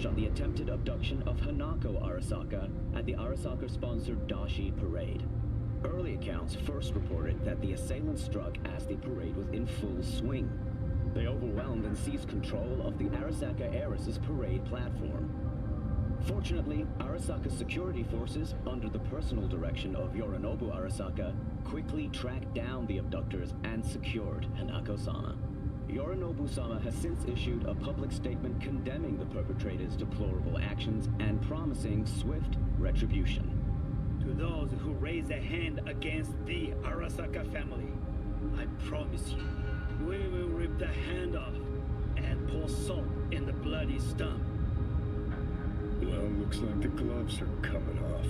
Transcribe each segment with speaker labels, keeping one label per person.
Speaker 1: fresh on the attempted abduction of Hanako Arasaka at the Arasaka-sponsored Dashi Parade. Early accounts first reported that the assailants struck as the parade was in full swing. They overwhelmed and seized control of the Arasaka Heiress's parade platform. Fortunately, Arasaka's security forces, under the personal direction of Yorinobu Arasaka, quickly tracked down the abductors and secured Hanako-sama. Yorinobu-sama has since issued a public statement condemning the perpetrators' deplorable actions and promising swift retribution.
Speaker 2: To those who raise a hand against the Arasaka family, I promise you, we will rip the hand off and pour salt in the bloody stump.
Speaker 3: Well, looks like the gloves are coming off.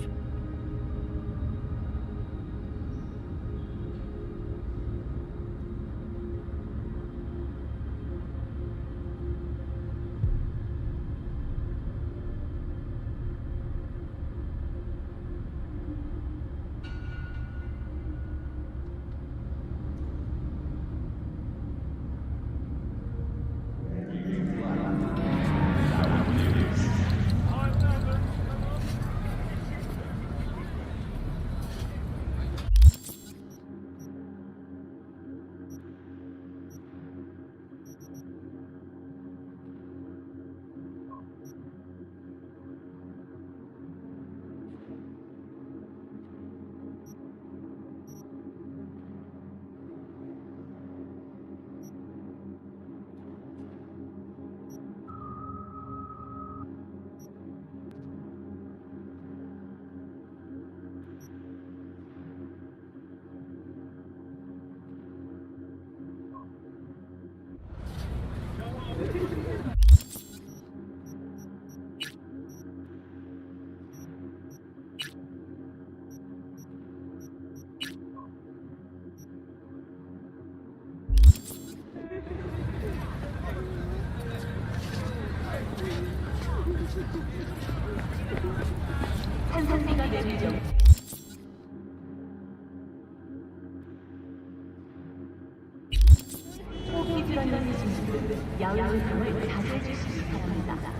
Speaker 4: 산산비가 내리죠. 호흡이 들어있는 진심으로 야외의 자제해 주시기 바랍니다.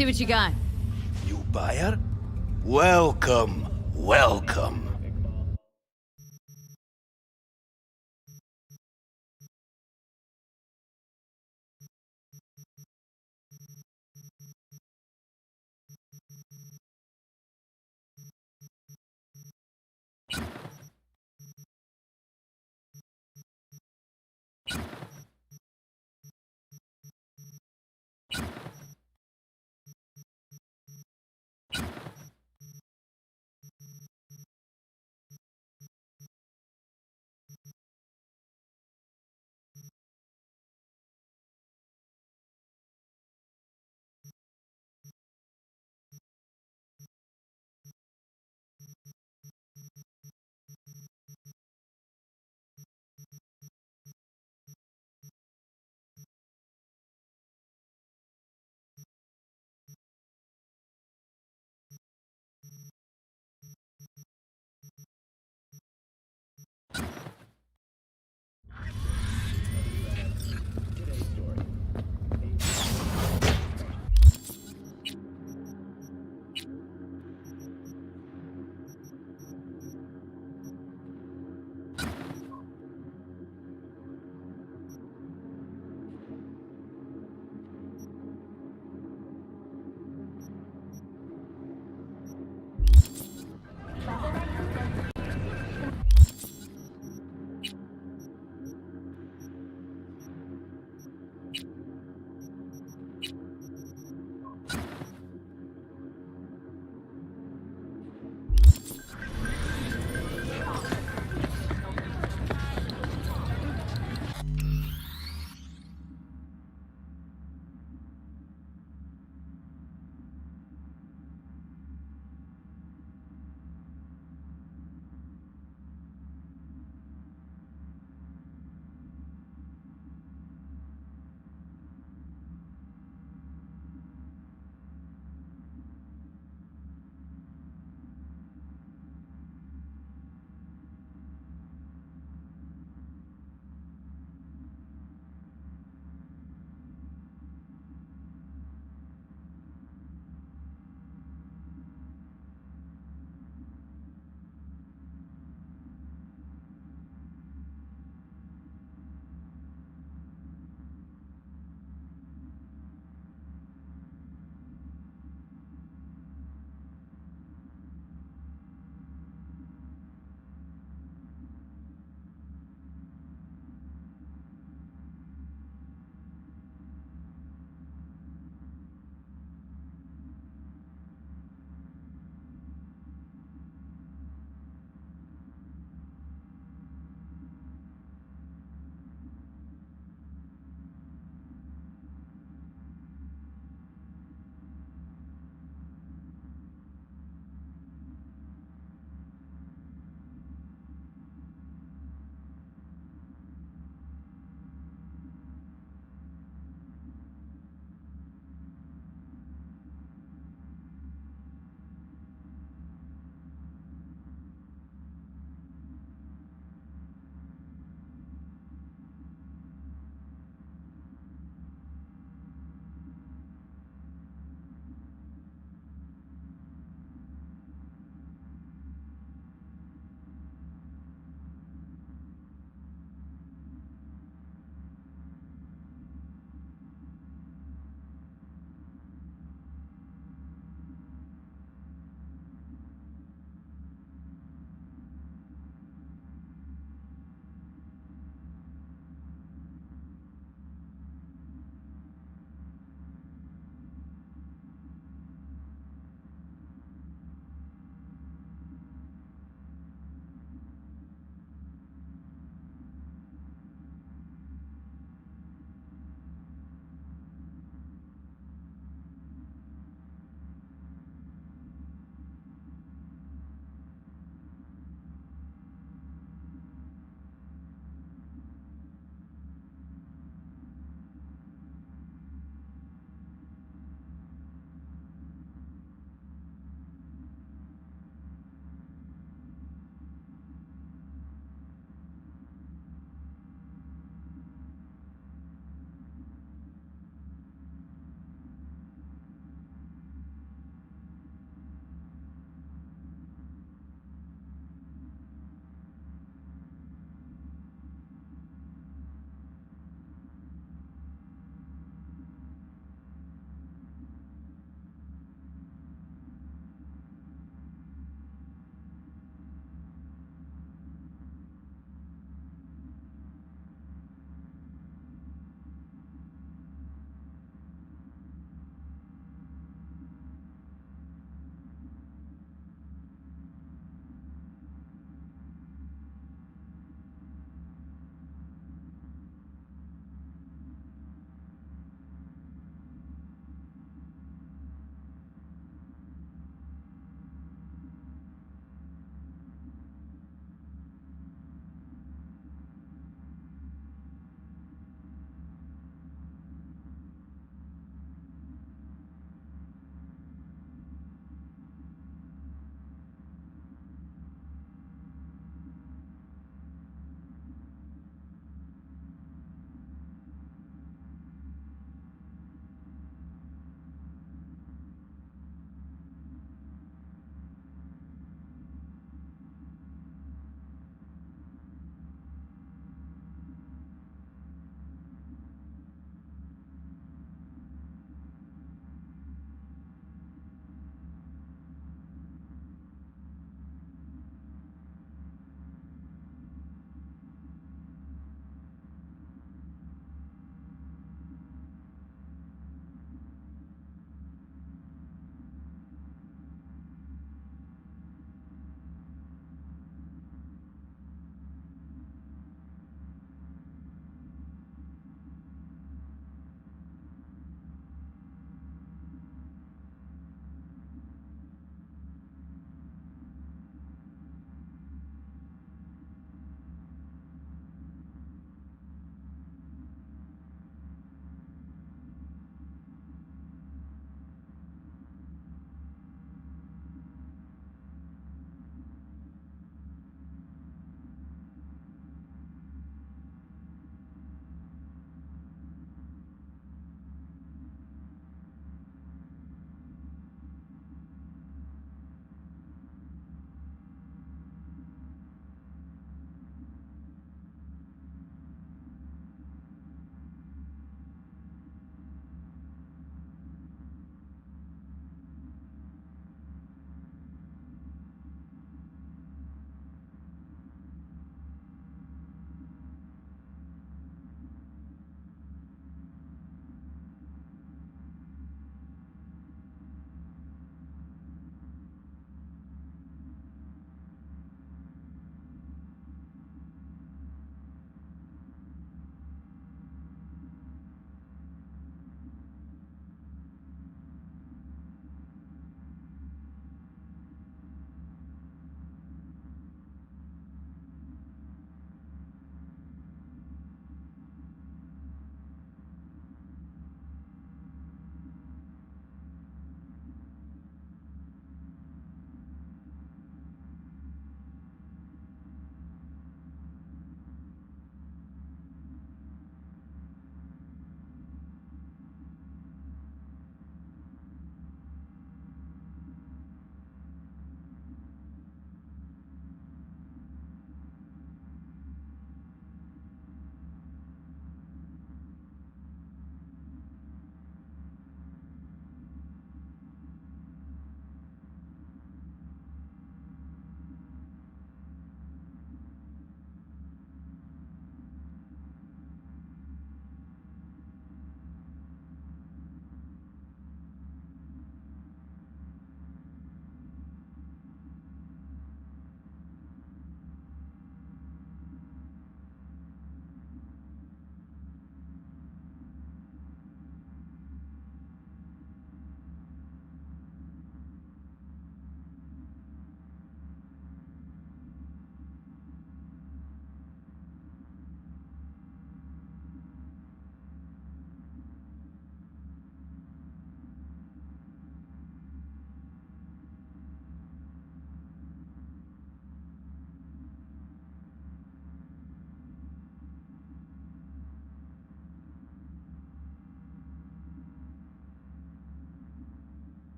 Speaker 5: see what you got.
Speaker 6: New buyer? Welcome, welcome.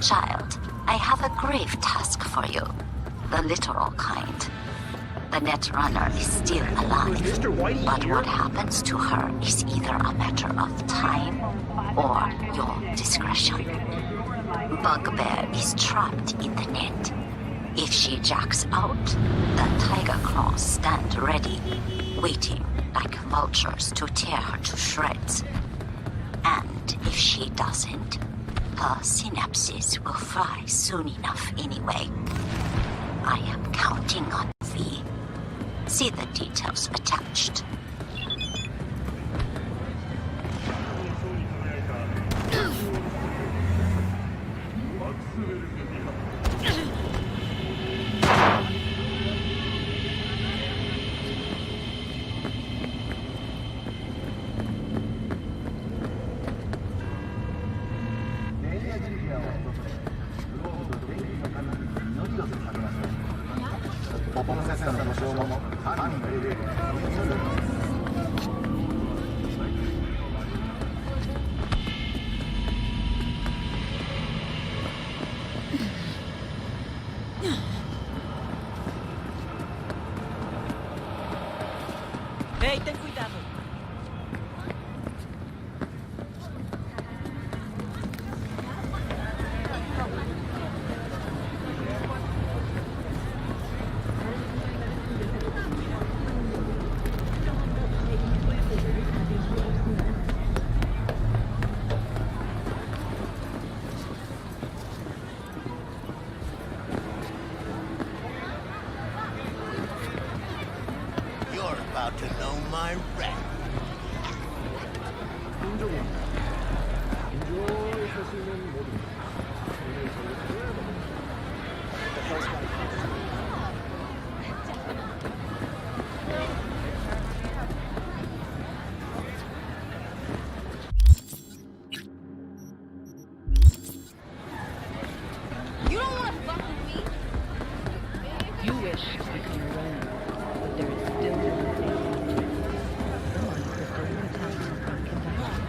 Speaker 5: Child, I have a grave task for you. The literal kind. The Netrunner is still alive, but what happens to her is either a matter of time or your discretion. Bugbear is trapped in the net. If she jacks out, the Tiger Claws stand ready, waiting like vultures to tear her to shreds. And if she doesn't, her synapses will fry soon enough anyway. I am counting on V. See the details attached.
Speaker 7: ¡Hey, ten cuidado!
Speaker 6: You're about to know my wrath.
Speaker 8: You don't want to fuck with me?
Speaker 4: You wish to become your own, but there is still limitation. Someone who is going to tell someone can die.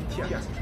Speaker 4: See your destiny.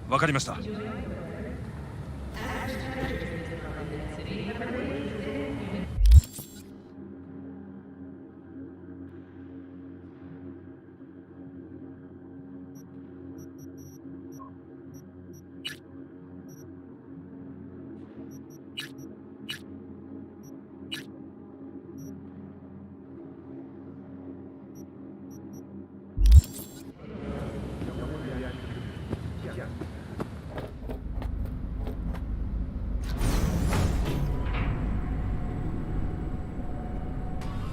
Speaker 9: わかりました。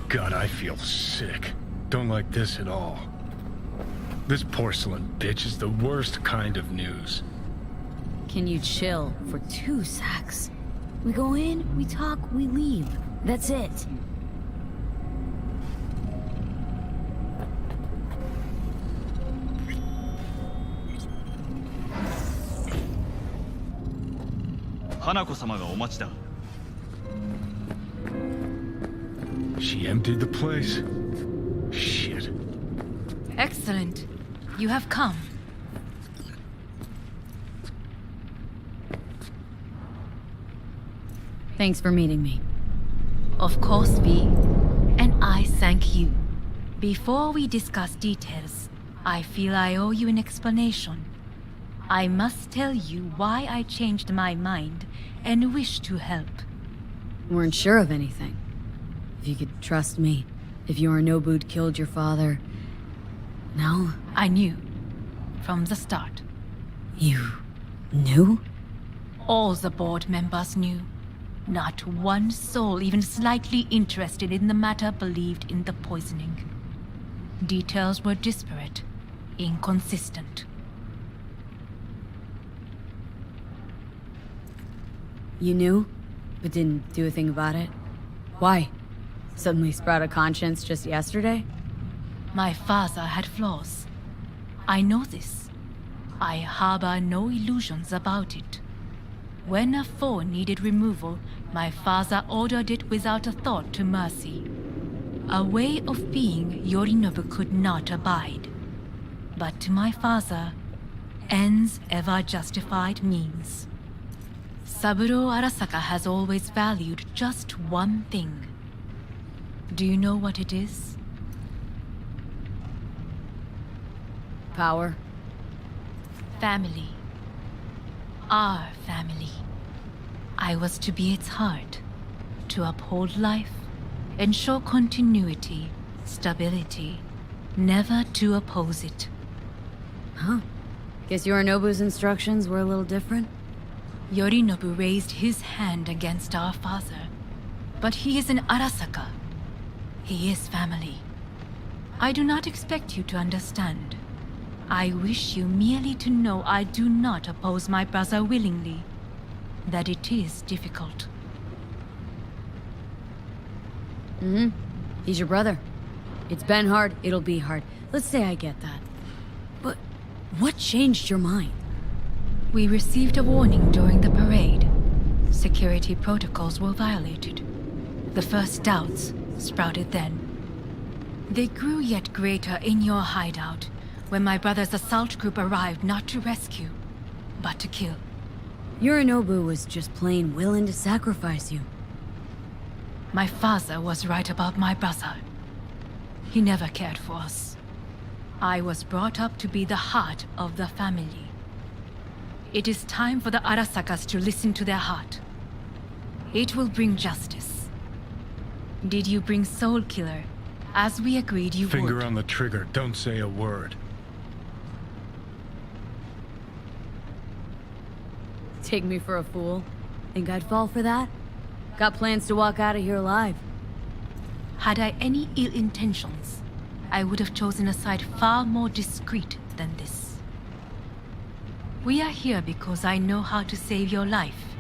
Speaker 3: God, I feel sick. Don't like this at all. This porcelain bitch is the worst kind of news.
Speaker 10: Can you chill for 2 secs? We go in, we talk, we leave. That's it.
Speaker 9: Hanako-samaがお待ちだ。
Speaker 3: She emptied the place. Shit.
Speaker 10: Excellent. You have come. Thanks for meeting me. Of course, V. And I thank you. Before we discuss details, I feel I owe you an explanation. I must tell you why I changed my mind and wish to help. Weren't sure of anything. If you could trust me, if Yorinobu'd killed your father... No? I knew. From the start. You... knew? All the board members knew. Not one soul even slightly interested in the matter believed in the poisoning. Details were disparate, inconsistent. You knew, but didn't do a thing about it? Why? Suddenly sprout a conscience just yesterday? My father had flaws. I know this. I harbor no illusions about it. When a foe needed removal, my father ordered it without a thought to mercy. A way of being Yorinobu could not abide. But to my father, ends ever justified means. Saburo Arasaka has always valued just one thing. Do you know what it is? Power. Family. Our family. I was to be its heart, to uphold life, ensure continuity, stability, never to oppose it. Huh. Guess Yorinobu's instructions were a little different? Yorinobu raised his hand against our father, but he is an Arasaka. He is family. I do not expect you to understand. I wish you merely to know I do not oppose my brother willingly. That it is difficult. He's your brother. It's been hard, it'll be hard. Let's say I get that. But what changed your mind? We received a warning during the parade. Security protocols were violated. The first doubts sprouted then. They grew yet greater in your hideout when my brother's assault group arrived not to rescue, but to kill. Yorinobu was just plain willing to sacrifice you. My father was right about my brother. He never cared for us. I was brought up to be the heart of the family. It is time for the Arasakas to listen to their heart. It will bring justice. Did you bring Soul Killer, as we agreed you would?
Speaker 3: Finger on the trigger, don't say a word. Take me for a fool? Think I'd fall for that? Got plans to walk out of here alive.
Speaker 10: Had I any ill intentions, I would have chosen a side far more discreet than this. We are here because I know how to save your life.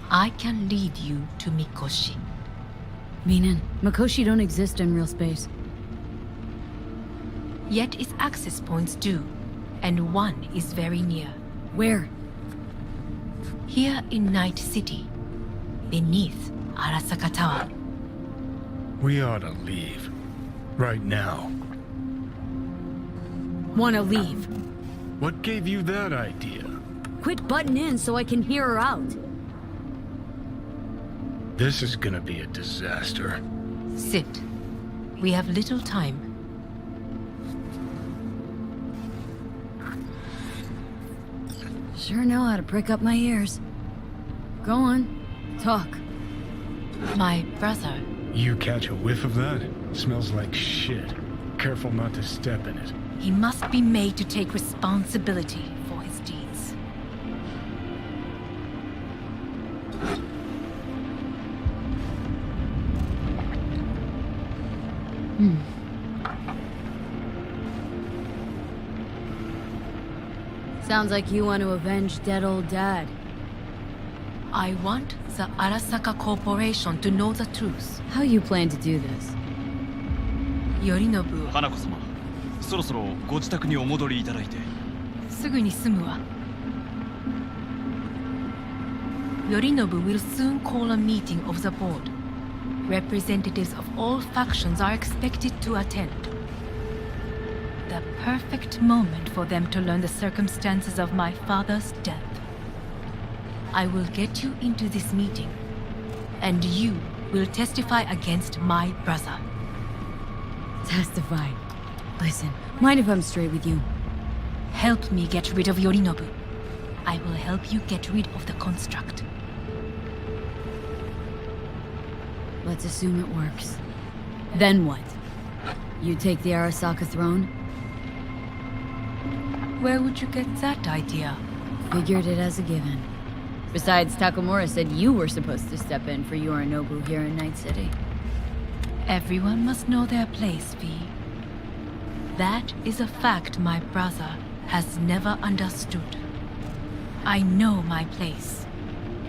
Speaker 10: I can lead you to Mikoshi.
Speaker 4: Meaning, Mikoshi don't exist in real space.
Speaker 10: Yet its access points do, and one is very near.
Speaker 4: Where?
Speaker 10: Here in Night City, beneath Arasaka Tower.
Speaker 3: We ought to leave. Right now.
Speaker 4: Wanna leave?
Speaker 3: What gave you that idea?
Speaker 10: Quit butting in so I can hear her out.
Speaker 3: This is gonna be a disaster.
Speaker 4: Sit. We have little time.
Speaker 10: Sure know how to prick up my ears. Go on, talk.
Speaker 4: My brother.
Speaker 3: You catch a whiff of that? Smells like shit. Careful not to step in it.
Speaker 4: He must be made to take responsibility for his deeds.
Speaker 10: Sounds like you want to avenge dead old dad.
Speaker 4: I want the Arasaka Corporation to know the truth.
Speaker 10: How you plan to do this?
Speaker 4: Yorinobu,
Speaker 9: 花子様、そろそろご自宅にお戻りいただいて。
Speaker 4: すぐに済むわ。Yorinobu will soon call a meeting of the board. Representatives of all factions are expected to attend. The perfect moment for them to learn the circumstances of my father's death. I will get you into this meeting, and you will testify against my brother.
Speaker 10: Testify. Listen, mind if I'm straight with you?
Speaker 4: Help me get rid of Yorinobu. I will help you get rid of the construct.
Speaker 10: Let's assume it works. Then what? You take the Arasaka throne?
Speaker 4: Where would you get that idea?
Speaker 10: Figured it as a given. Besides, Takamura said you were supposed to step in for Yorinobu here in Night City.
Speaker 4: Everyone must know their place, V. That is a fact my brother has never understood. I know my place,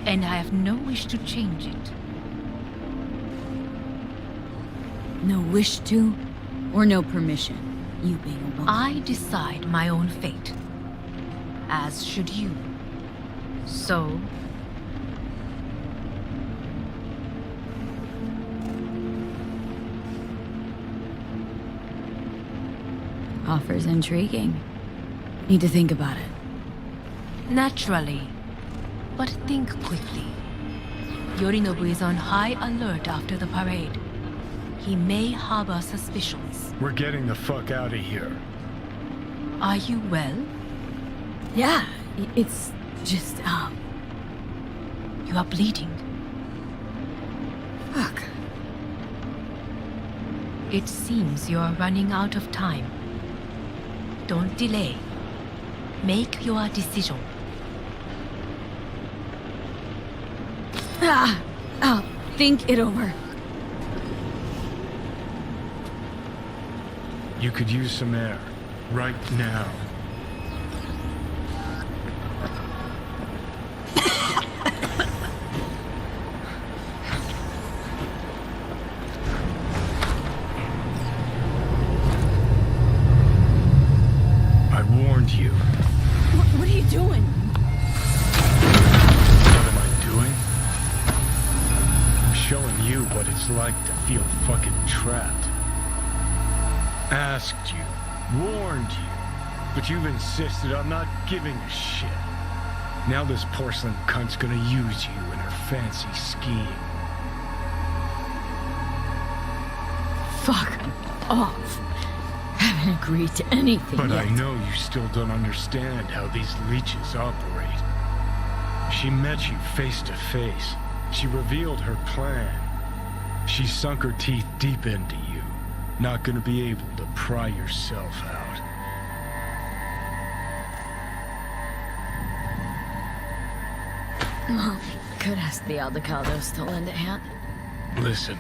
Speaker 4: and I have no wish to change it.
Speaker 10: No wish to, or no permission, you being a woman?
Speaker 4: I decide my own fate, as should you. So,
Speaker 10: offer's intriguing. Need to think about it.
Speaker 4: naturally, but think quickly. Yorinobu is on high alert after the parade. He may harbor suspicions.
Speaker 3: We're getting the fuck out of here.
Speaker 4: Are you well?
Speaker 10: Yeah, it's just,
Speaker 4: You are bleeding.
Speaker 10: fuck.
Speaker 4: It seems you are running out of time. Don't delay. Make your decision.
Speaker 10: I'll think it over.
Speaker 3: You could use some air. Right now. I warned you.
Speaker 10: What are you doing?
Speaker 3: What am I doing? I'm showing you what it's like to feel fucking trapped. Asked you, warned you, but you've insisted on not giving a shit. Now this porcelain cunt's gonna use you in her fancy scheme.
Speaker 10: Fuck off. Haven't agreed to anything
Speaker 3: But
Speaker 10: yet.
Speaker 3: I know you still don't understand how these leeches operate. She met you face to face. She revealed her plan. She sunk her teeth deep into you. Not gonna be able to pry yourself out.
Speaker 10: Well, could ask the Aldecados to lend a hand.
Speaker 3: Listen,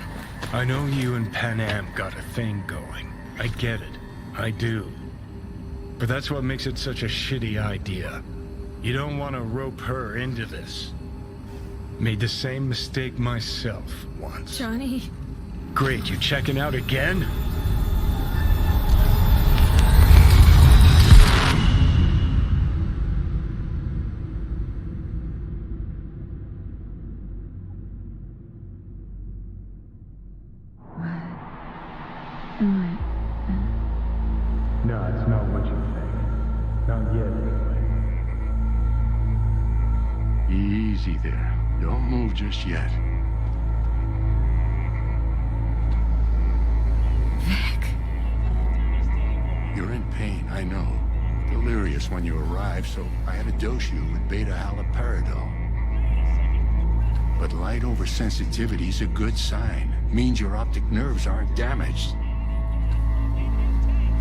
Speaker 3: I know you and Panam got a thing going. I get it. I do. But that's what makes it such a shitty idea. You don't want to rope her into this. Made the same mistake myself once.
Speaker 10: Johnny.
Speaker 3: Great, you checking out again? No, it's not what you think. Not yet.
Speaker 11: Easy there. Don't move just yet.
Speaker 10: Vic.
Speaker 11: You're in pain, I know. Delirious when you arrived, so I had to dose you with beta-haloperidol. But light oversensitivity's a good sign. Means your optic nerves aren't damaged.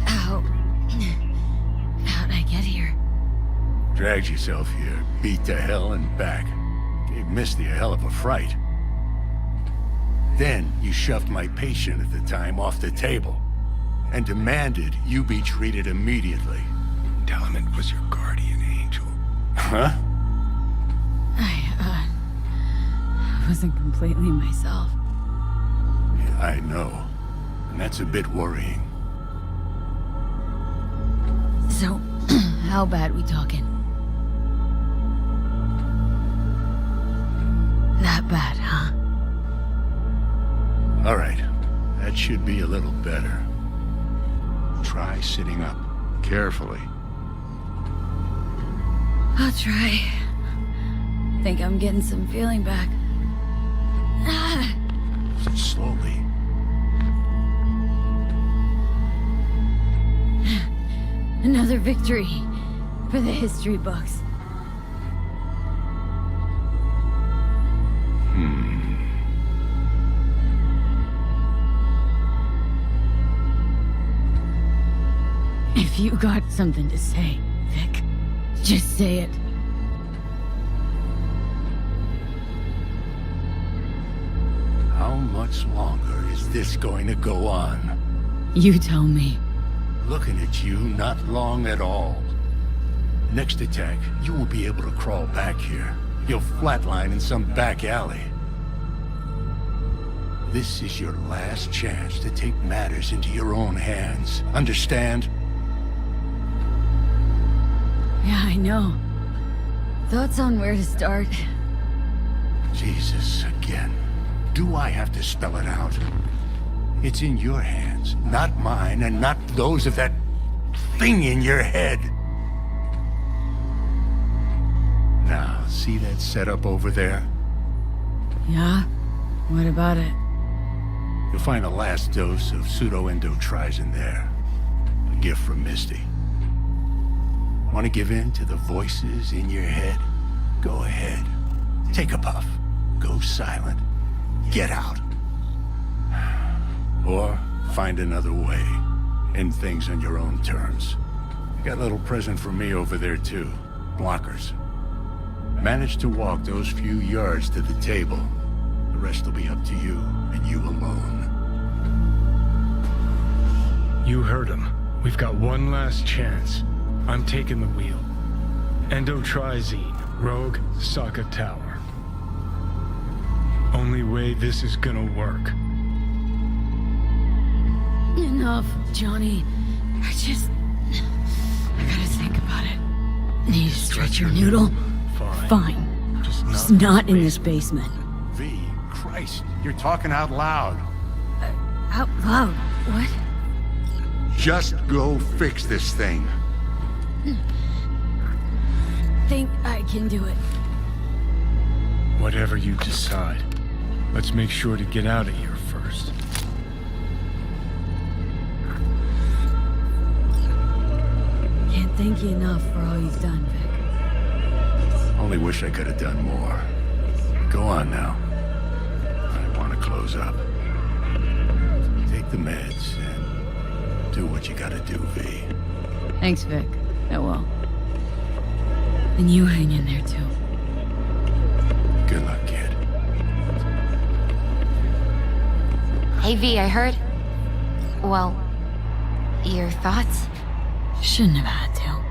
Speaker 10: How'd I get here?
Speaker 11: Dragged yourself here, beat to hell and back. Gave Misty a hell of a fright. Then you shoved my patient at the time off the table and demanded you be treated immediately.
Speaker 3: Tell him it was your guardian angel.
Speaker 11: Huh?
Speaker 10: I wasn't completely myself.
Speaker 11: Yeah, I know. And that's a bit worrying.
Speaker 10: So, how bad we talking? That bad, huh?
Speaker 11: All right. That should be a little better. Try sitting up. Carefully.
Speaker 10: I'll try. Think I'm getting some feeling back. Ah.
Speaker 11: Slowly.
Speaker 10: Another victory for the history books. If you got something to say, Vic, just say it.
Speaker 11: How much longer is this going to go on?
Speaker 10: You tell me.
Speaker 11: Looking at you, not long at all. Next attack, you won't be able to crawl back here. You'll flatline in some back alley. This is your last chance to take matters into your own hands. Understand?
Speaker 10: Yeah, I know. Thoughts on where to start?
Speaker 11: Jesus, again. Do I have to spell it out? It's in your hands, not mine, and not those of that thing in your head. Now, see that setup over there?
Speaker 10: Yeah? What about it?
Speaker 11: You'll find a last dose of pseudo-endotrizin there. A gift from Misty. Want to give in to the voices in your head? Go ahead. Take a puff. Go silent. Get out. Or find another way. End things on your own terms. Got a little present for me over there too. Blockers. Manage to walk those few yards to the table. The rest will be up to you, and you alone.
Speaker 3: You heard him. We've got one last chance. I'm taking the wheel. Endotrizine, Rogue, Sokka Tower. Only way this is gonna work.
Speaker 10: Enough, Johnny. I gotta think about it. Need to stretch your noodle? Fine. Just not in this basement.
Speaker 11: V, Christ, you're talking out loud.
Speaker 10: Out loud? What?
Speaker 11: Just go fix this thing.
Speaker 10: Think I can do it.
Speaker 3: Whatever you decide. Let's make sure to get out of here first.
Speaker 10: Can't thank you enough for all you've done, Vic.
Speaker 11: Only wish I could have done more. Go on now. I want to close up. Take the meds and do what you gotta do, V.
Speaker 10: Thanks, Vic. I will. And you hang in there, too.
Speaker 11: Good luck, kid.
Speaker 12: Hey, V, I heard... Well, your thoughts?
Speaker 10: Shouldn't have had to.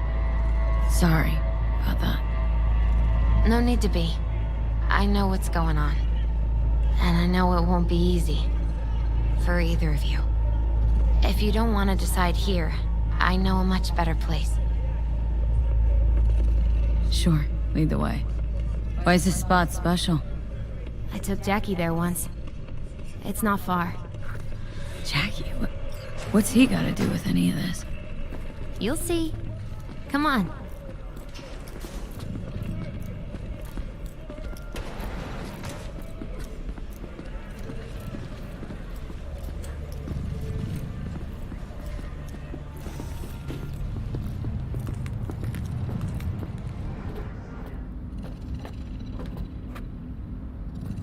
Speaker 10: Sorry about that.
Speaker 12: No need to be. I know what's going on. And I know it won't be easy. For either of you. If you don't want to decide here, I know a much better place.
Speaker 10: Sure, lead the way. Why is this spot special?
Speaker 12: I took Jackie there once. It's not far.
Speaker 10: Jackie? What's he got to do with any of this?
Speaker 12: You'll see. Come on.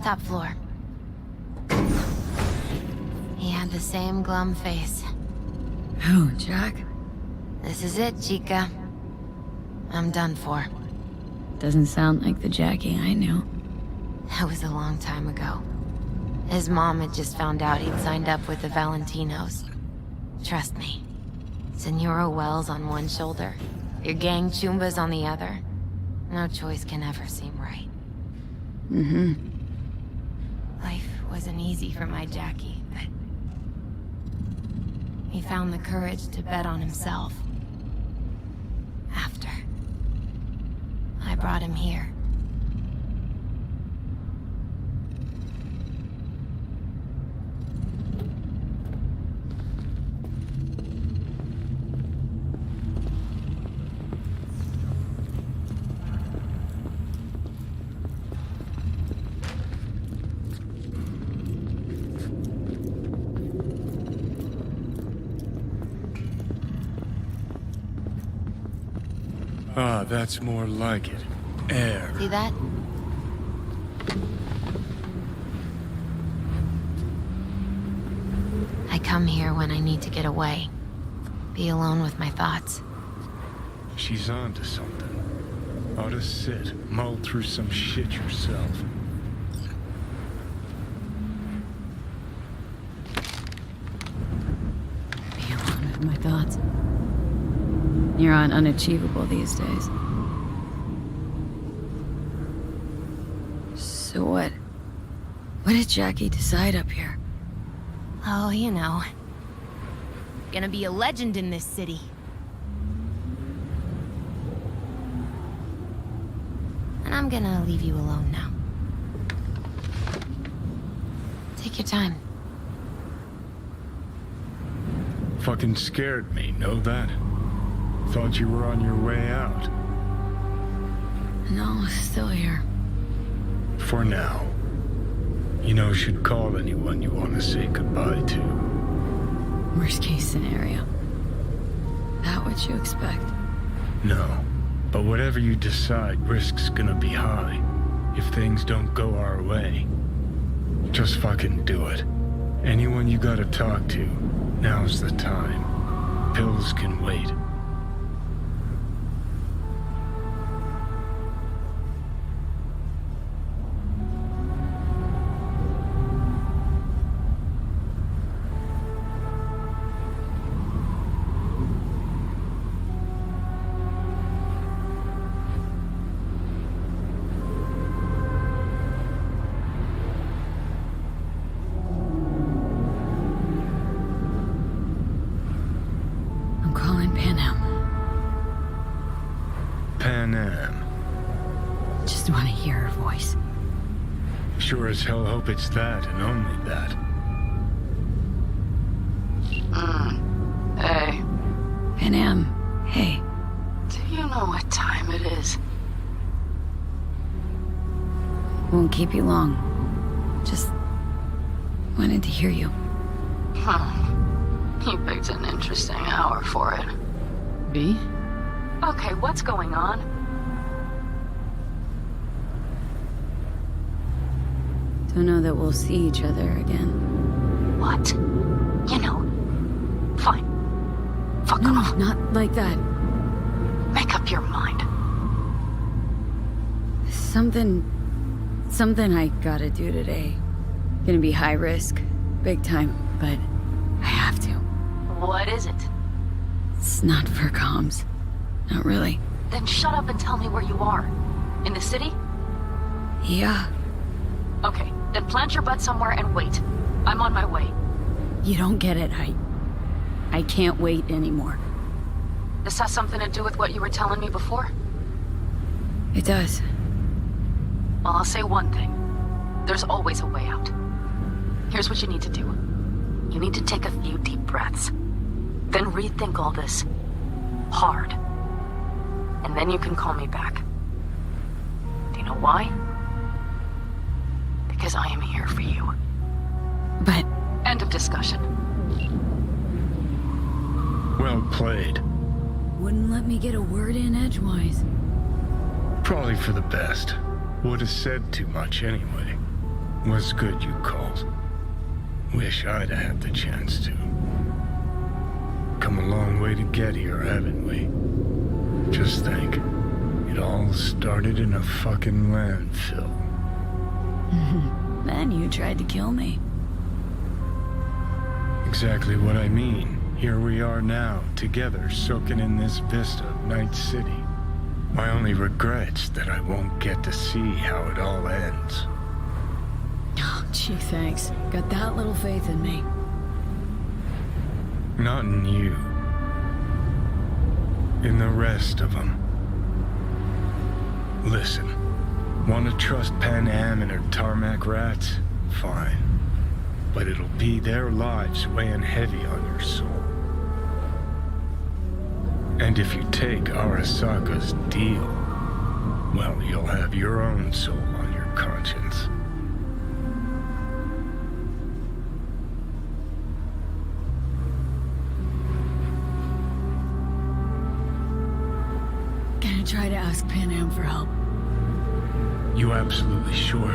Speaker 12: Top floor. He had the same glum face.
Speaker 10: Who, Jack?
Speaker 12: This is it, chica. I'm done for.
Speaker 10: Doesn't sound like the Jackie I knew.
Speaker 12: That was a long time ago. His mom had just found out he'd signed up with the Valentinos. Trust me. Senora Wells on one shoulder, your gang Chumbas on the other. No choice can ever seem right.
Speaker 10: Mm-hmm.
Speaker 12: Life wasn't easy for my Jackie, but... he found the courage to bet on himself. After. I brought him here.
Speaker 3: Ah, that's more like it. Air.
Speaker 12: See that? I come here when I need to get away. Be alone with my thoughts.
Speaker 3: She's onto something. Ought to sit, mull through some shit yourself.
Speaker 10: Be alone with my thoughts. You're on unachievable these days. So what? What did Jackie decide up here?
Speaker 12: Oh, you know. Gonna be a legend in this city. And I'm gonna leave you alone now. Take your time.
Speaker 3: Fucking scared me, know that? Thought you were on your way out.
Speaker 10: No, still here.
Speaker 3: For now. You know, should call anyone you want to say goodbye to.
Speaker 10: Worst case scenario. That what you expect?
Speaker 3: No. But whatever you decide, risk's gonna be high. If things don't go our way. Just fucking do it. Anyone you gotta talk to, now's the time. Pills can wait.
Speaker 10: Just want to hear her voice.
Speaker 3: Sure as hell hope it's that and only that.
Speaker 5: Hey.
Speaker 10: Panam, hey.
Speaker 5: Do you know what time it is?
Speaker 10: Won't keep you long. Just wanted to hear you.
Speaker 5: You picked an interesting hour for it.
Speaker 10: B?
Speaker 5: Okay, what's going on?
Speaker 10: Don't know that we'll see each other again.
Speaker 5: What? You know, fine. Fuck
Speaker 10: No,
Speaker 5: off.
Speaker 10: not like that.
Speaker 5: Make up your mind.
Speaker 10: Something I gotta do today. Gonna be high risk, big time, but I have to.
Speaker 5: What is it?
Speaker 10: It's not for comms. Not really.
Speaker 5: Then shut up and tell me where you are. In the city?
Speaker 10: Yeah.
Speaker 5: Okay, then plant your butt somewhere and wait. I'm on my way.
Speaker 10: You don't get it, I can't wait anymore.
Speaker 5: This has something to do with what you were telling me before?
Speaker 10: It does.
Speaker 5: Well, I'll say one thing. There's always a way out. Here's what you need to do. You need to take a few deep breaths. Then rethink all this. Hard. And then you can call me back. Do you know why? Because I am here for you.
Speaker 10: But...
Speaker 5: End of discussion.
Speaker 3: Well played.
Speaker 10: Wouldn't let me get a word in edgewise.
Speaker 3: Probably for the best. Would have said too much anyway. Was good you called. Wish I'd had the chance to. Come a long way to get here, haven't we? Just think, it all started in a fucking landfill.
Speaker 10: Then you tried to kill me.
Speaker 3: Exactly what I mean. Here we are now, together, soaking in this vista of Night City. My only regret's that I won't get to see how it all ends.
Speaker 10: Oh, gee, thanks. Got that little faith in me.
Speaker 3: Not in you. In the rest of them. Listen, want to trust Pan Am and her tarmac rats? Fine. But it'll be their lives weighing heavy on your soul. And if you take Arasaka's deal, well, you'll have your own soul on your conscience.
Speaker 10: Gonna try to ask Pan Am for help.
Speaker 3: You absolutely sure?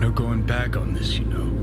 Speaker 3: No going back on this, you know.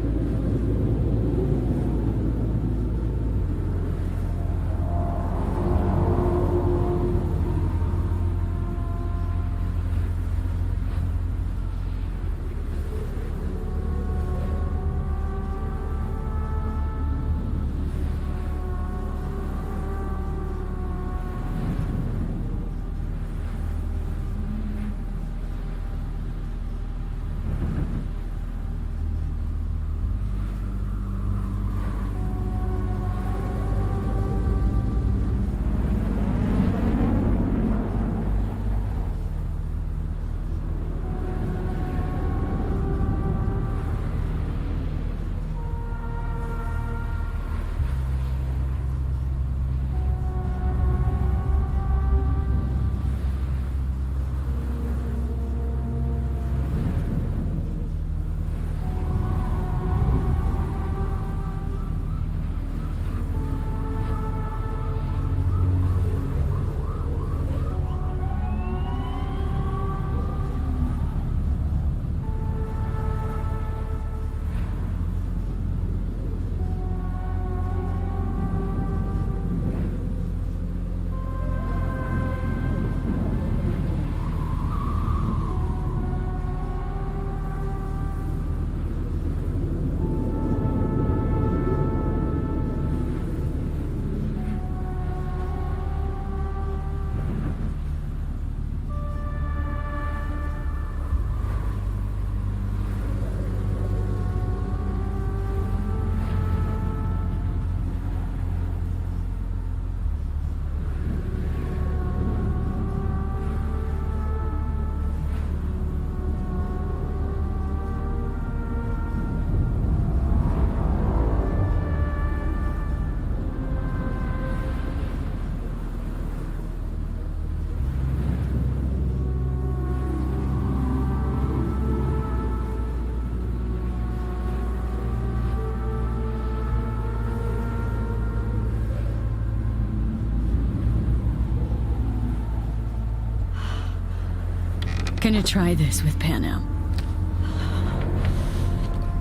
Speaker 10: Gonna try this with Pan Am.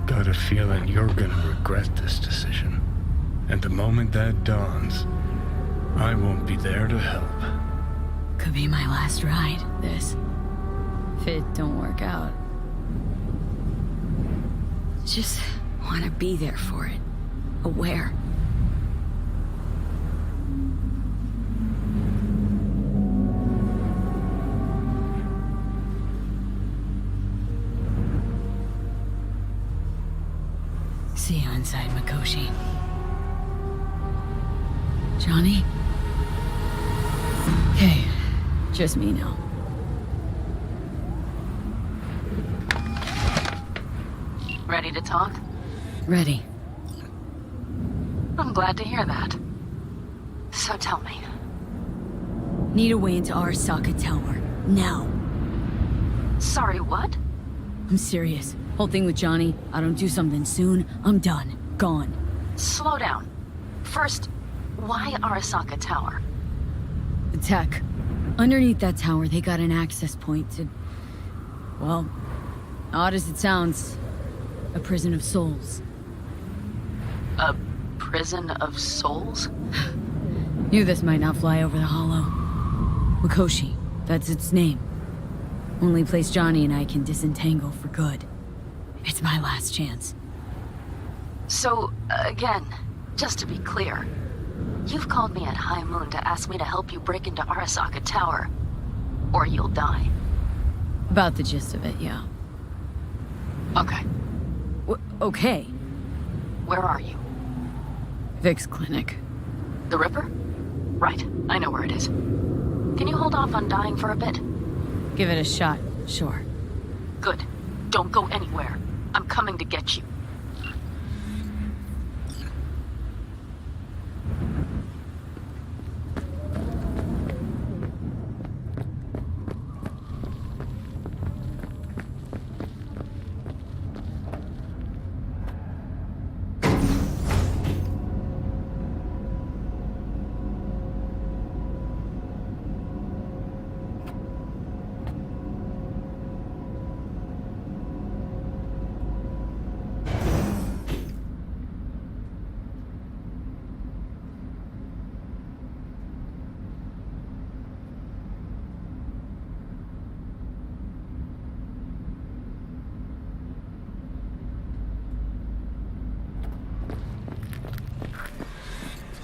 Speaker 3: Got a feeling you're gonna regret this decision. And the moment that dawns, I won't be there to help.
Speaker 10: Could be my last ride, this. If it don't work out. Just wanna be there for it. Aware. See you inside, Mikoshi. Johnny? Hey, just me now.
Speaker 13: Ready to talk?
Speaker 10: Ready.
Speaker 13: I'm glad to hear that. So tell me.
Speaker 10: Need a way into Arasaka Tower. Now.
Speaker 13: Sorry, what?
Speaker 10: I'm serious. Whole thing with Johnny, I don't do something soon, I'm done. Gone.
Speaker 13: Slow down. First, why Arasaka Tower?
Speaker 10: The tech. Underneath that tower, they got an access point to... Well, odd as it sounds, A prison of souls.
Speaker 13: A prison of souls?
Speaker 10: Knew this might not fly over the hollow. Wakoshi, that's its name. Only place Johnny and I can disentangle for good. It's my last chance.
Speaker 13: So, again, just to be clear, you've called me at High Moon to ask me to help you break into Arasaka Tower, or you'll die.
Speaker 10: About the gist of it, yeah.
Speaker 13: Okay.
Speaker 10: Okay.
Speaker 13: Where are you?
Speaker 10: Vic's clinic.
Speaker 13: The Ripper? Right, I know where it is. Can you hold off on dying for a bit?
Speaker 10: Give it a shot, sure.
Speaker 13: Good. Don't go anywhere. I'm coming to get you.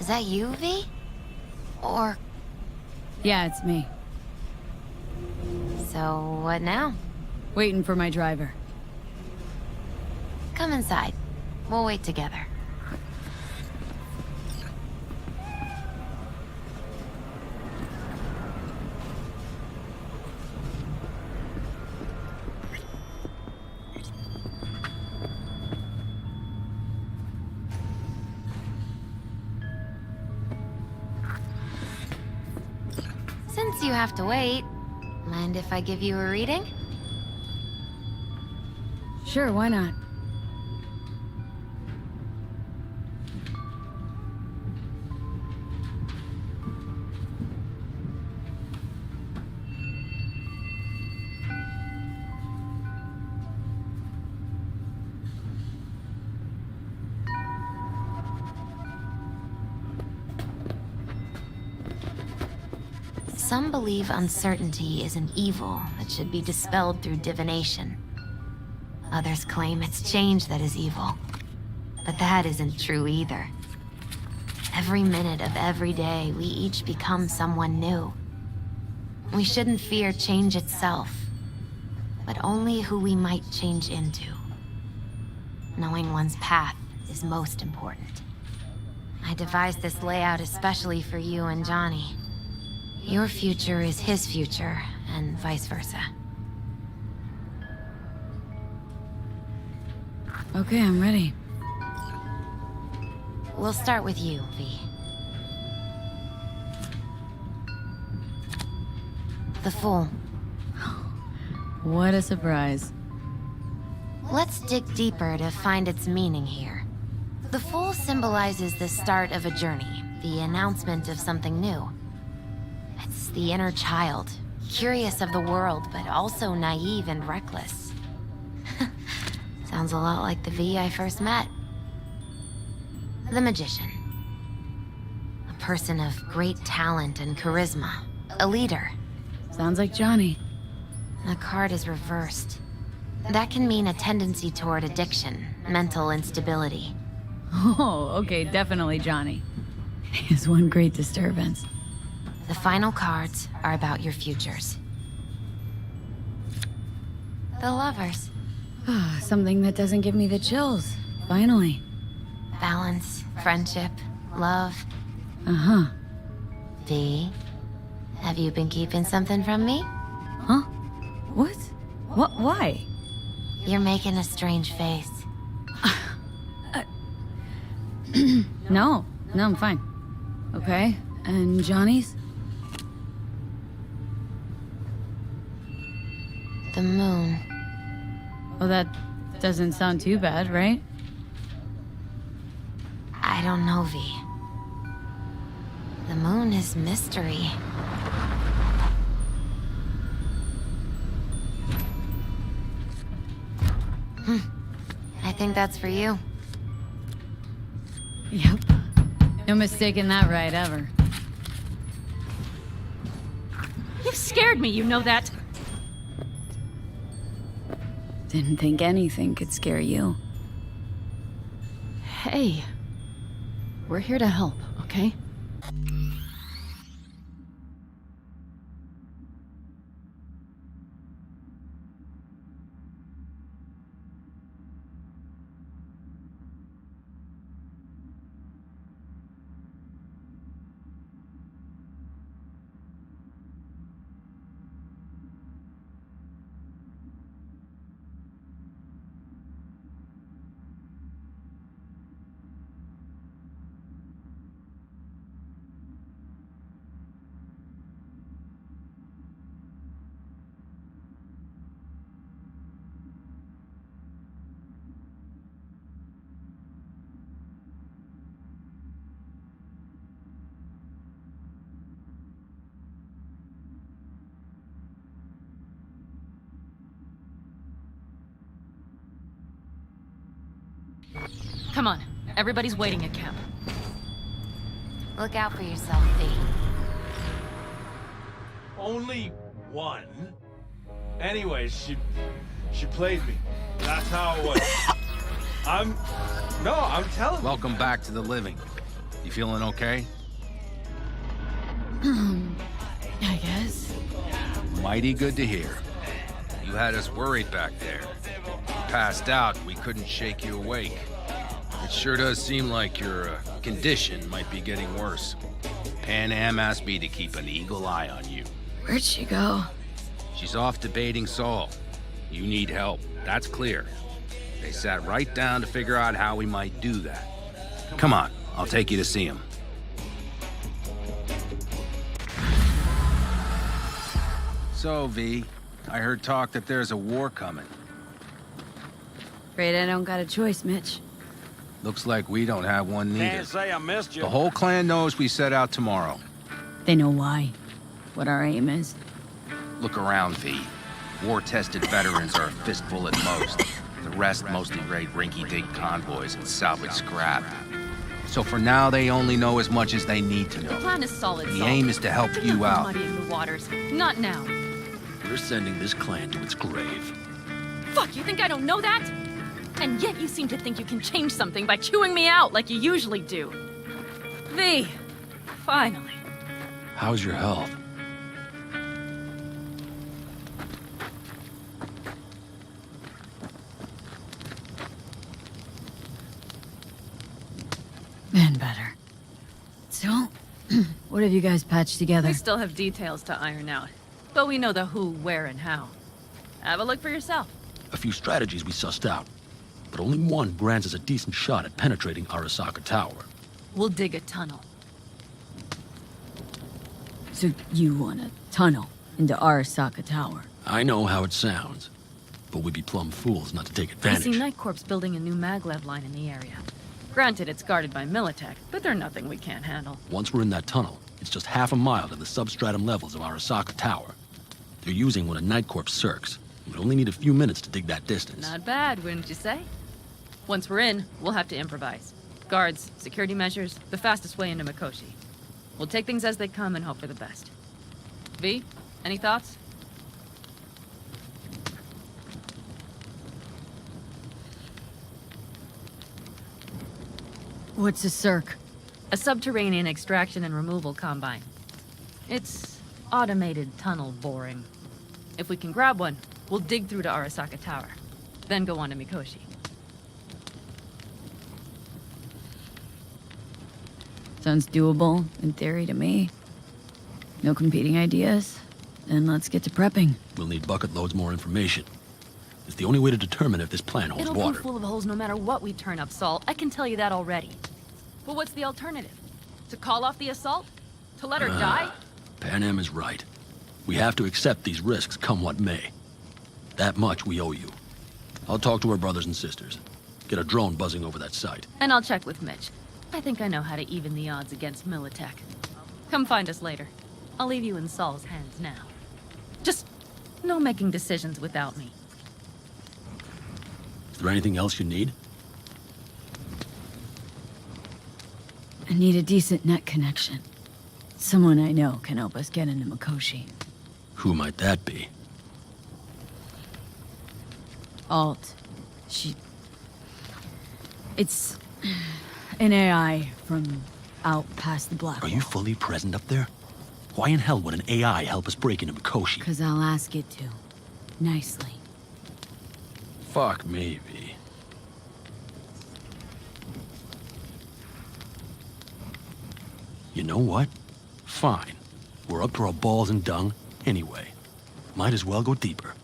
Speaker 12: Is that you, V? Or...
Speaker 10: Yeah, it's me.
Speaker 12: So, what now?
Speaker 10: Waiting for my driver.
Speaker 12: Come inside. We'll wait together. Since you have to wait, mind if I give you a reading?
Speaker 10: Sure, why not?
Speaker 12: Some believe uncertainty is an evil that should be dispelled through divination. Others claim it's change that is evil. But that isn't true either. Every minute of every day, we each become someone new. We shouldn't fear change itself, but only who we might change into. Knowing one's path is most important. I devised this layout especially for you and Johnny. Your future is his future, and vice versa.
Speaker 10: Okay, I'm ready.
Speaker 12: We'll start with you, V. The Fool.
Speaker 10: What a surprise.
Speaker 12: Let's dig deeper to find its meaning here. The Fool symbolizes the start of a journey, the announcement of something new. It's the inner child, curious of the world, but also naive and reckless. Sounds a lot like the V I first met. The Magician. A person of great talent and charisma. A leader.
Speaker 10: Sounds like Johnny.
Speaker 12: The card is reversed. That can mean a tendency toward addiction, mental instability.
Speaker 10: Oh, okay, definitely Johnny. He's one great disturbance.
Speaker 12: The final cards are about your futures. The Lovers.
Speaker 10: Something that doesn't give me the chills. Finally.
Speaker 12: Balance, friendship, love.
Speaker 10: Uh-huh.
Speaker 12: V, have you been keeping something from me?
Speaker 10: Huh? What? Why?
Speaker 12: You're making a strange face.
Speaker 10: No, I'm fine. Okay, and Johnny's?
Speaker 12: The moon.
Speaker 10: Well, that doesn't sound too bad, right?
Speaker 12: I don't know, V. The moon is mystery. I think that's for you?
Speaker 10: Yep. No mistaking that right ever.
Speaker 14: You scared me, you know that.
Speaker 10: Didn't think anything could scare you.
Speaker 14: Hey. We're here to help, okay? Come on. Everybody's waiting at camp.
Speaker 12: Look out for yourself, V.
Speaker 15: Only one? Anyways, she played me. That's how it was. I'm telling you.
Speaker 16: Welcome back to the living. You feeling okay?
Speaker 10: I guess.
Speaker 16: Mighty good to hear. You had us worried back there. You passed out, we couldn't shake you awake. It sure does seem like your condition might be getting worse. Pan Am asked me to keep an eagle eye on you.
Speaker 10: Where'd she go?
Speaker 16: She's off debating Saul. You need help, that's clear. They sat right down to figure out how we might do that. Come on, I'll take you to see him. So, V, I heard talk that there's a war coming.
Speaker 10: Afraid I don't got a choice, Mitch.
Speaker 16: Looks like we don't have one neither.
Speaker 15: Can't say I missed you.
Speaker 16: The whole clan knows we set out tomorrow.
Speaker 10: They know why. What our aim is.
Speaker 16: Look around, V. War-tested veterans are a fistful at most. The rest mostly raid rinky-dink convoys and salvage scrap. So for now, they only know as much as they need to
Speaker 14: The
Speaker 16: know.
Speaker 14: plan is solid,
Speaker 16: The
Speaker 14: Saul.
Speaker 16: aim is to help you out.
Speaker 14: Muddying the waters. Not now.
Speaker 17: We're sending this clan to its grave.
Speaker 14: Fuck, you think I don't know that? And yet you seem to think you can change something by chewing me out like you usually do. V, finally.
Speaker 17: How's your health?
Speaker 10: Been better. So, what have you guys patched together?
Speaker 14: We still have details to iron out. But we know the who, where, and how. Have a look for yourself.
Speaker 17: A few strategies we sussed out, but only one grants us a decent shot at penetrating Arasaka Tower.
Speaker 14: We'll dig a tunnel.
Speaker 10: So you want a tunnel into Arasaka Tower?
Speaker 17: I know how it sounds, but we'd be plumb fools not to take
Speaker 14: I
Speaker 17: advantage.
Speaker 14: see Night Corps building a new maglev line in the area. Granted, it's guarded by Militech, but they're nothing we can't handle.
Speaker 17: Once we're in that tunnel, it's just half a mile to the substratum levels of Arasaka Tower. They're using one of Night Corps' circs. We'd only need a few minutes to dig that distance.
Speaker 14: Not bad, wouldn't you say? Once we're in, we'll have to improvise. Guards, security measures, the fastest way into Mikoshi. We'll take things as they come and hope for the best. V, any thoughts?
Speaker 10: What's a circ?
Speaker 14: A subterranean extraction and removal combine. It's automated tunnel boring. If we can grab one, we'll dig through to Arasaka Tower, then go on to Mikoshi.
Speaker 10: Sounds doable, in theory, to me. No competing ideas? Then let's get to prepping.
Speaker 17: We'll need bucket loads more information. It's the only way to determine if this plan holds
Speaker 14: It'll
Speaker 17: water.
Speaker 14: be full of holes no matter what we turn up, Saul. I can tell you that already. But what's the alternative? To call off the assault? To let her die?
Speaker 17: Pan Am is right. We have to accept these risks, come what may. That much we owe you. I'll talk to our brothers and sisters. Get a drone buzzing over that site.
Speaker 14: And I'll check with Mitch. I think I know how to even the odds against Militech. Come find us later. I'll leave you in Saul's hands now. Just no making decisions without me.
Speaker 17: Is there anything else you need?
Speaker 10: I need a decent net connection. Someone I know can help us get into Mikoshi.
Speaker 17: Who might that be?
Speaker 10: Alt. It's an AI from out past the black
Speaker 17: Are you fully present up there? Why in hell would an AI help us break into Mikoshi?
Speaker 10: Because I'll ask it to. Nicely.
Speaker 17: Fuck me, V. You know what? Fine. We're up to our balls in dung anyway. Might as well go deeper.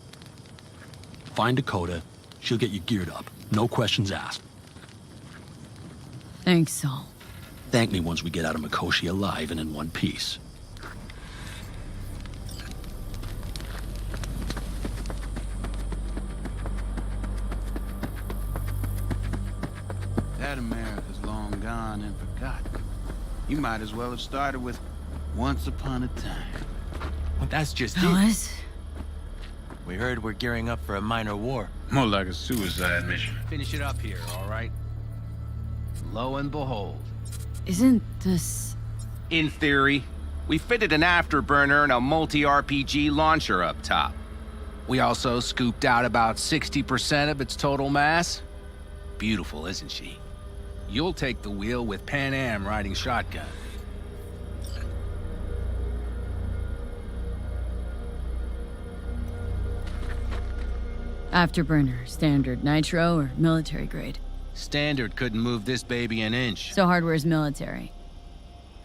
Speaker 17: Find Dakota. She'll get you geared up. No questions asked.
Speaker 10: Thanks, Saul.
Speaker 17: Thank me once we get out of Mikoshi alive and in one piece.
Speaker 18: That America's long gone and forgotten. You might as well have started with Once Upon a Time.
Speaker 19: Well, that's just
Speaker 10: Fellas?
Speaker 19: We heard we're gearing up for a minor war.
Speaker 18: More like a suicide mission.
Speaker 16: Finish it up here, all right? Lo and behold.
Speaker 10: Isn't this...
Speaker 20: In theory, we fitted an afterburner and a multi-RPG launcher up top. We also scooped out about 60% of its total mass. Beautiful, isn't she? You'll take the wheel with Pan Am riding shotgun.
Speaker 10: Afterburner, standard, nitro, or military grade?
Speaker 20: Standard couldn't move this baby an inch.
Speaker 10: So hardware's military.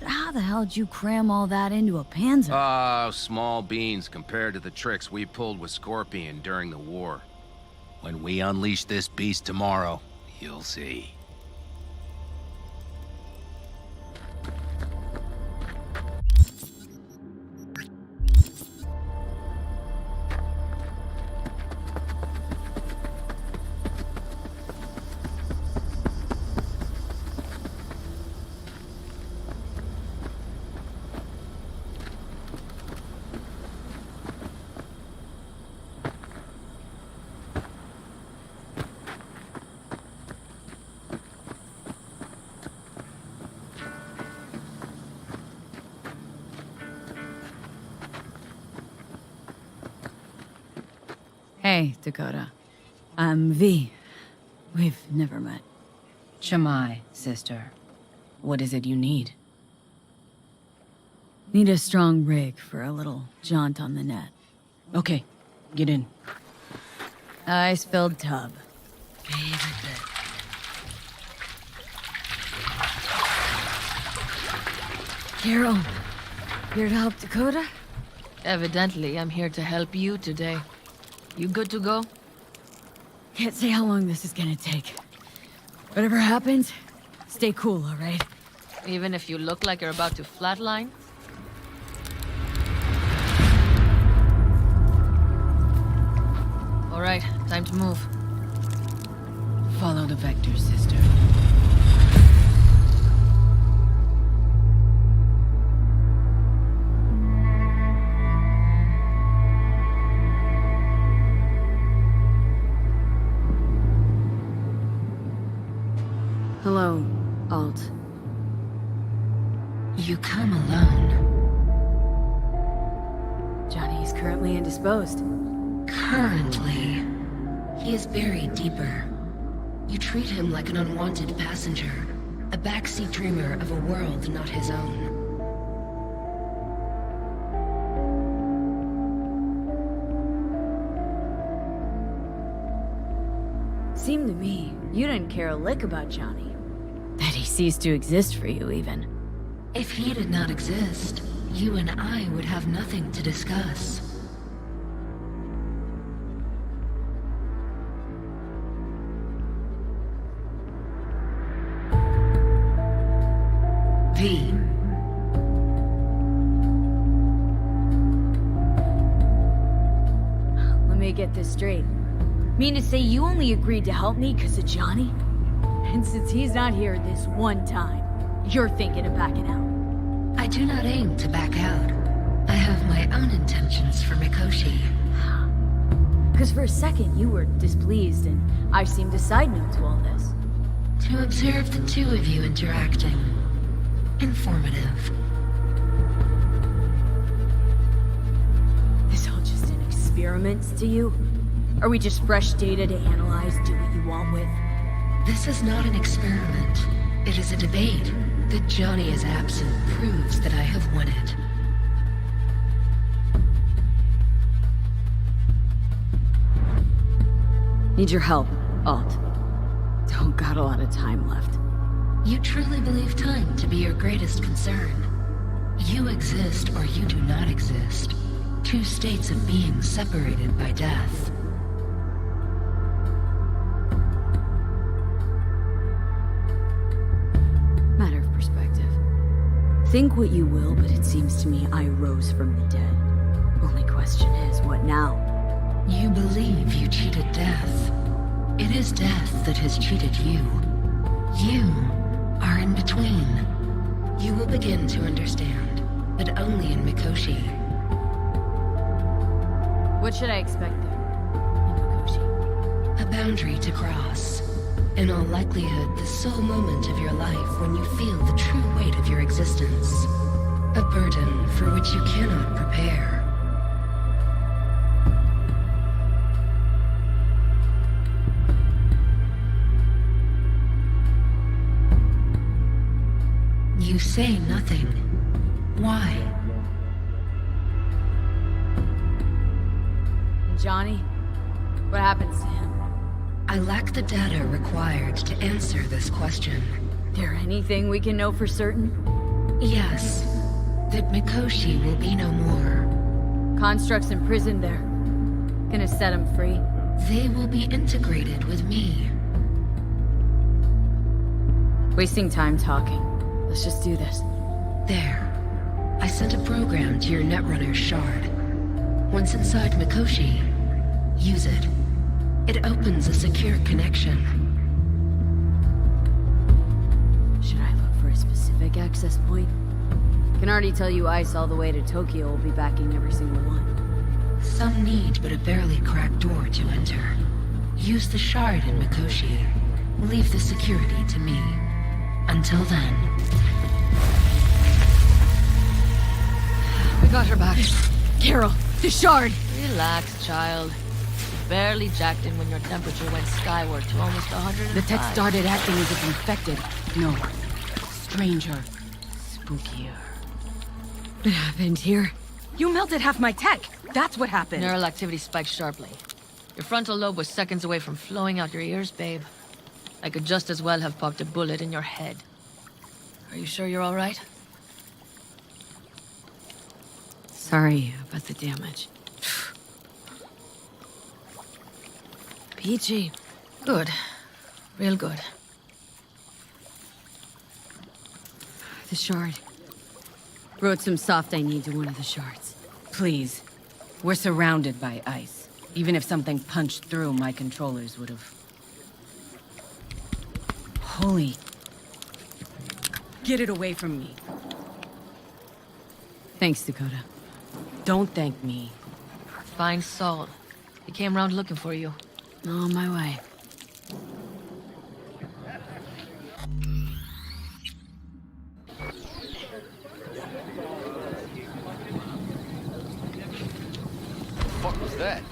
Speaker 10: But how the hell did you cram all that into a Panzer?
Speaker 20: Oh, small beans compared to the tricks we pulled with Scorpion during the war. When we unleash this beast tomorrow, you'll see.
Speaker 10: Hey, Dakota. I'm V. We've never met.
Speaker 4: Shamai, sister. What is it you need?
Speaker 10: Need a strong rig for a little jaunt on the net.
Speaker 4: Okay, get in.
Speaker 10: Ice-filled tub. Favorite bit. Carol, here to help Dakota?
Speaker 4: Evidently, I'm here to help you today. You good to go?
Speaker 10: Can't say how long this is gonna take. Whatever happens, stay cool, all right?
Speaker 4: Even if you look like you're about to flatline? All right, time to move. Follow the vector, sister.
Speaker 10: Hello, Alt.
Speaker 13: You come alone.
Speaker 10: Johnny is currently indisposed.
Speaker 13: Currently. He is buried deeper. You treat him like an unwanted passenger, a backseat dreamer of a world not his own.
Speaker 10: Seemed to me you didn't care a lick about Johnny. That he ceased to exist for you, even.
Speaker 13: If he did not exist, you and I would have nothing to discuss. V.
Speaker 10: Let me get this straight. Mean to say you only agreed to help me because of Johnny? And since he's not here this one time, you're thinking of backing out?
Speaker 13: I do not aim to back out. I have my own intentions for Mikoshi.
Speaker 10: Because for a second you were displeased and I seemed a side note to all this.
Speaker 13: To observe the two of you interacting.
Speaker 12: informative.
Speaker 10: This all just an experiment to you? Are we just fresh data to analyze, do what you want with?
Speaker 12: This is not an experiment. It is a debate. That Johnny is absent proves that I have won it.
Speaker 10: Need your help, Alt. Don't got a lot of time left.
Speaker 12: You truly believe time to be your greatest concern. You exist or you do not exist. Two states of being separated by death.
Speaker 10: Matter of perspective. Think what you will, but it seems to me I rose from the dead. Only question is, what now?
Speaker 12: You believe you cheated death. It is death that has cheated you. You are in between. You will begin to understand, but only in Mikoshi.
Speaker 10: What should I expect there, in Mikoshi?
Speaker 12: A boundary to cross. In all likelihood, the sole moment of your life when you feel the true weight of your existence. A burden for which you cannot prepare. You say nothing. Why?
Speaker 10: And Johnny? What happens to him?
Speaker 12: I lack the data required to answer this question.
Speaker 10: There anything we can know for certain?
Speaker 12: Yes. That Mikoshi will be no more.
Speaker 10: Constructs imprisoned there. Gonna set him free?
Speaker 12: They will be integrated with me.
Speaker 10: Wasting time talking. Let's just do this.
Speaker 12: There. I sent a program to your Netrunner shard. Once inside Mikoshi, use it. It opens a secure connection.
Speaker 10: Should I look for a specific access point? Can already tell you ICE all the way to Tokyo will be backing every single one.
Speaker 12: Some need but a barely cracked door to enter. Use the shard in Mikoshi. Leave the security to me. Until then.
Speaker 10: We got her back. Carol, the shard!
Speaker 7: Relax, child. You barely jacked in when your temperature went skyward to almost 105.
Speaker 10: The tech started acting as if infected. No. Stranger. Spookier. What happened here? You melted half my tech! That's what happened!
Speaker 7: Neural activity spiked sharply. Your frontal lobe was seconds away from flowing out your ears, babe. I could just as well have popped a bullet in your head. Are you sure you're all right?
Speaker 10: Sorry about the damage.
Speaker 7: Peachy. Good. Real good.
Speaker 10: The shard. Wrote some soft I need to one of the shards.
Speaker 21: Please. We're surrounded by ice. Even if something punched through, my controllers would have... Holy... Get it away from me.
Speaker 10: Thanks, Dakota.
Speaker 21: Don't thank me.
Speaker 7: Find Saul. He came round looking for you.
Speaker 10: On my way.
Speaker 16: What was that?